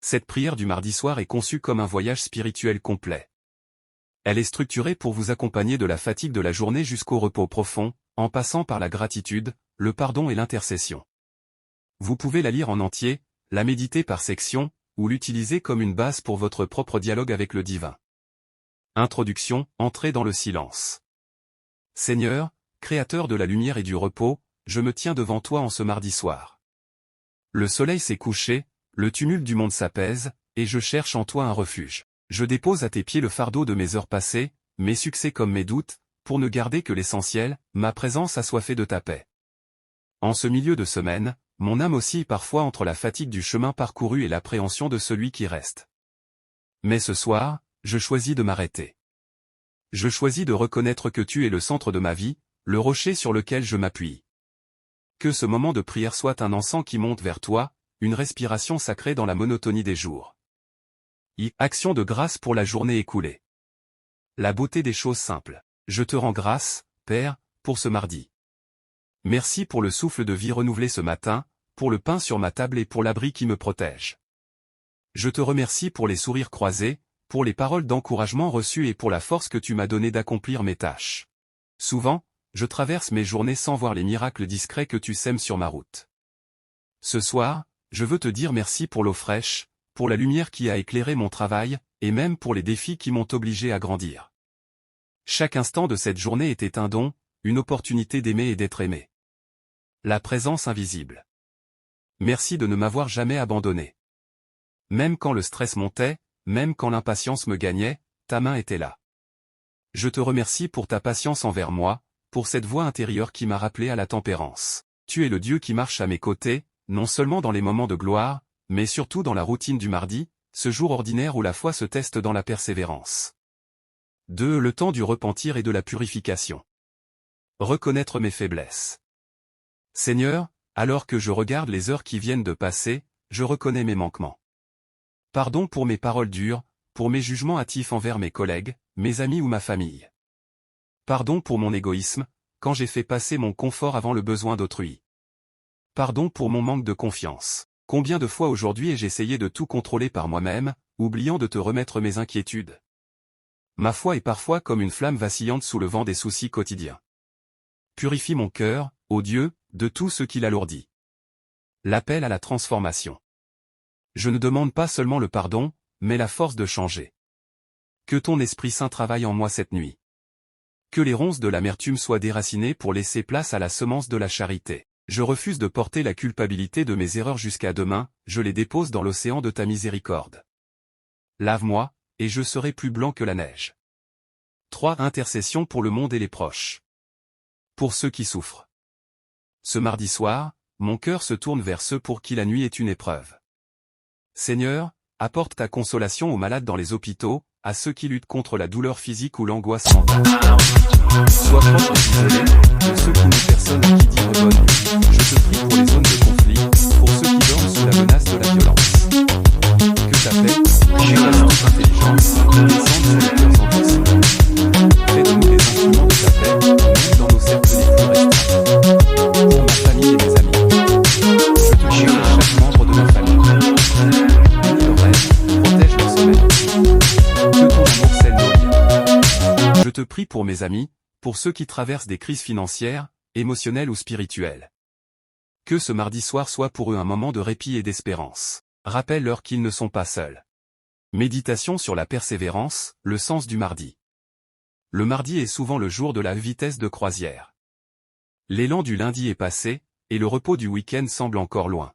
Cette prière du mardi soir est conçue comme un voyage spirituel complet. Elle est structurée pour vous accompagner de la fatigue de la journée jusqu'au repos profond, en passant par la gratitude, le pardon et l'intercession. Vous pouvez la lire en entier, la méditer par section, ou l'utiliser comme une base pour votre propre dialogue avec le divin. Introduction, entrez dans le silence. Seigneur, Créateur de la lumière et du repos, je me tiens devant toi en ce mardi soir. Le soleil s'est couché, le tumulte du monde s'apaise, et je cherche en toi un refuge. Je dépose à tes pieds le fardeau de mes heures passées, mes succès comme mes doutes, pour ne garder que l'essentiel, ma présence assoiffée de ta paix. En ce milieu de semaine, mon âme oscille parfois entre la fatigue du chemin parcouru et l'appréhension de celui qui reste. Mais ce soir, je choisis de m'arrêter. Je choisis de reconnaître que tu es le centre de ma vie, le rocher sur lequel je m'appuie. Que ce moment de prière soit un encens qui monte vers toi, une respiration sacrée dans la monotonie des jours. Action de grâce pour la journée écoulée. La beauté des choses simples. Je te rends grâce, Père, pour ce mardi. Merci pour le souffle de vie renouvelé ce matin, pour le pain sur ma table et pour l'abri qui me protège. Je te remercie pour les sourires croisés, pour les paroles d'encouragement reçues et pour la force que tu m'as donnée d'accomplir mes tâches. Souvent, je traverse mes journées sans voir les miracles discrets que tu sèmes sur ma route. Ce soir, je veux te dire merci pour l'eau fraîche, pour la lumière qui a éclairé mon travail, et même pour les défis qui m'ont obligé à grandir. Chaque instant de cette journée était un don, une opportunité d'aimer et d'être aimé. La présence invisible. Merci de ne m'avoir jamais abandonné. Même quand le stress montait, même quand l'impatience me gagnait, ta main était là. Je te remercie pour ta patience envers moi, pour cette voix intérieure qui m'a rappelé à la tempérance. Tu es le Dieu qui marche à mes côtés, non seulement dans les moments de gloire, mais surtout dans la routine du mardi, ce jour ordinaire où la foi se teste dans la persévérance. 2. Le temps du repentir et de la purification. Reconnaître mes faiblesses. Seigneur, alors que je regarde les heures qui viennent de passer, je reconnais mes manquements. Pardon pour mes paroles dures, pour mes jugements hâtifs envers mes collègues, mes amis ou ma famille. Pardon pour mon égoïsme, quand j'ai fait passer mon confort avant le besoin d'autrui. Pardon pour mon manque de confiance. Combien de fois aujourd'hui ai-je essayé de tout contrôler par moi-même, oubliant de te remettre mes inquiétudes. Ma foi est parfois comme une flamme vacillante sous le vent des soucis quotidiens. Purifie mon cœur, ô Dieu, de tout ce qui l'alourdit. L'appel à la transformation. Je ne demande pas seulement le pardon, mais la force de changer. Que ton Esprit Saint travaille en moi cette nuit. Que les ronces de l'amertume soient déracinées pour laisser place à la semence de la charité. Je refuse de porter la culpabilité de mes erreurs jusqu'à demain, je les dépose dans l'océan de ta miséricorde. Lave-moi, et je serai plus blanc que la neige. 3. Intercession pour le monde et les proches. Pour ceux qui souffrent. Ce mardi soir, mon cœur se tourne vers ceux pour qui la nuit est une épreuve. Seigneur, apporte ta consolation aux malades dans les hôpitaux, à ceux qui luttent contre la douleur physique ou l'angoisse mentale. Sois proche des isolés, de ceux qui n'ont personne à qui dire bonne nuit. Je te prie pour les zones de conflit, pour ceux qui dorment sous la menace de la violence. Que ta paix, toute intelligence, descende sur les cœurs endurcis. Fais de nous des instruments de ta paix, même dans nos cercles les plus restreints. Pour ma famille et mes amis. Je te prie pour chaque membre de ma famille. Bénis leurs rêves, protège leur sommeil. Que ton amour scelle nos liens. Je te prie pour mes amis, pour ceux qui traversent des crises financières, émotionnelles ou spirituelles. Que ce mardi soir soit pour eux un moment de répit et d'espérance. Rappelle-leur qu'ils ne sont pas seuls. Méditation sur la persévérance, le sens du mardi. Le mardi est souvent le jour de la vitesse de croisière. L'élan du lundi est passé, et le repos du week-end semble encore loin.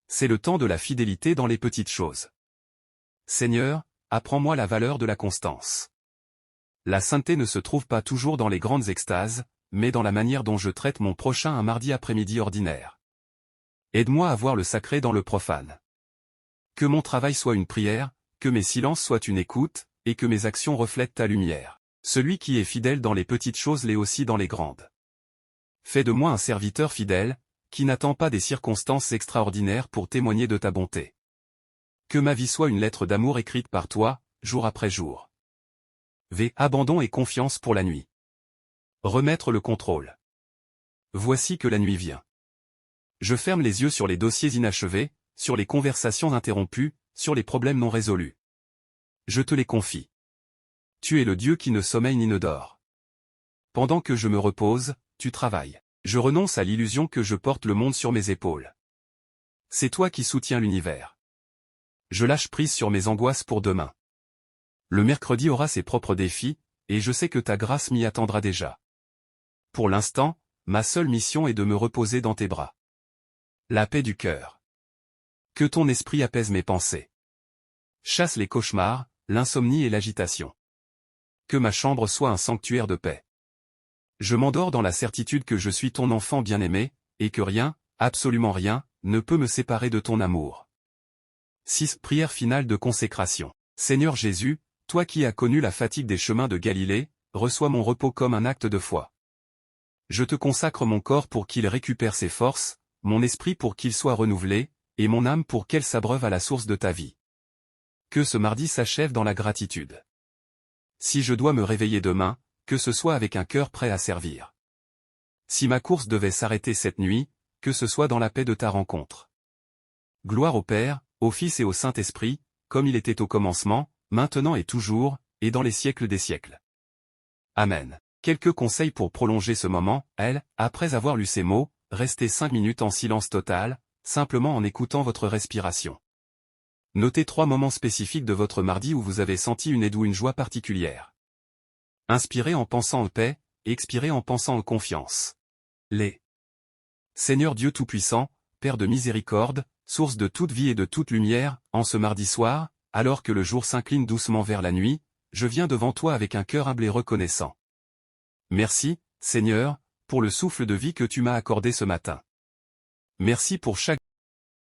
C'est le temps de la fidélité dans les petites choses. Seigneur, apprends-moi la valeur de la constance. La sainteté ne se trouve pas toujours dans les grandes extases, mais dans la manière dont je traite mon prochain un mardi après-midi ordinaire. Aide-moi à voir le sacré dans le profane. Que mon travail soit une prière, que mes silences soient une écoute, et que mes actions reflètent ta lumière. Celui qui est fidèle dans les petites choses l'est aussi dans les grandes. Fais de moi un serviteur fidèle, qui n'attend pas des circonstances extraordinaires pour témoigner de ta bonté. Que ma vie soit une lettre d'amour écrite par toi, jour après jour. Abandon et confiance pour la nuit. Remettre le contrôle. Voici que la nuit vient. Je ferme les yeux sur les dossiers inachevés, sur les conversations interrompues, sur les problèmes non résolus. Je te les confie. Tu es le Dieu qui ne sommeille ni ne dort. Pendant que je me repose, tu travailles. Je renonce à l'illusion que je porte le monde sur mes épaules. C'est toi qui soutiens l'univers. Je lâche prise sur mes angoisses pour demain. Le mercredi aura ses propres défis, et je sais que ta grâce m'y attendra déjà. Pour l'instant, ma seule mission est de me reposer dans tes bras. La paix du cœur. Que ton esprit apaise mes pensées. Chasse les cauchemars, l'insomnie et l'agitation. Que ma chambre soit un sanctuaire de paix. Je m'endors dans la certitude que je suis ton enfant bien-aimé, et que rien, absolument rien, ne peut me séparer de ton amour. 6. Prière finale de consécration. Seigneur Jésus, toi qui as connu la fatigue des chemins de Galilée, reçois mon repos comme un acte de foi. Je te consacre mon corps pour qu'il récupère ses forces, mon esprit pour qu'il soit renouvelé, et mon âme pour qu'elle s'abreuve à la source de ta vie. Que ce mardi s'achève dans la gratitude. Si je dois me réveiller demain, que ce soit avec un cœur prêt à servir. Si ma course devait s'arrêter cette nuit, que ce soit dans la paix de ta rencontre. Gloire au Père, au Fils et au Saint-Esprit, comme il était au commencement, maintenant et toujours, et dans les siècles des siècles. Amen. Quelques conseils pour prolonger ce moment. Après avoir lu ces mots, restez 5 minutes en silence total, simplement en écoutant votre respiration. Notez 3 moments spécifiques de votre mardi où vous avez senti une aide ou une joie particulière. Inspirez en pensant en paix, expirez en pensant en confiance. Seigneur Dieu Tout-Puissant, Père de miséricorde, source de toute vie et de toute lumière, en ce mardi soir, alors que le jour s'incline doucement vers la nuit, je viens devant toi avec un cœur humble et reconnaissant. Merci, Seigneur, pour le souffle de vie que tu m'as accordé ce matin. Merci pour chaque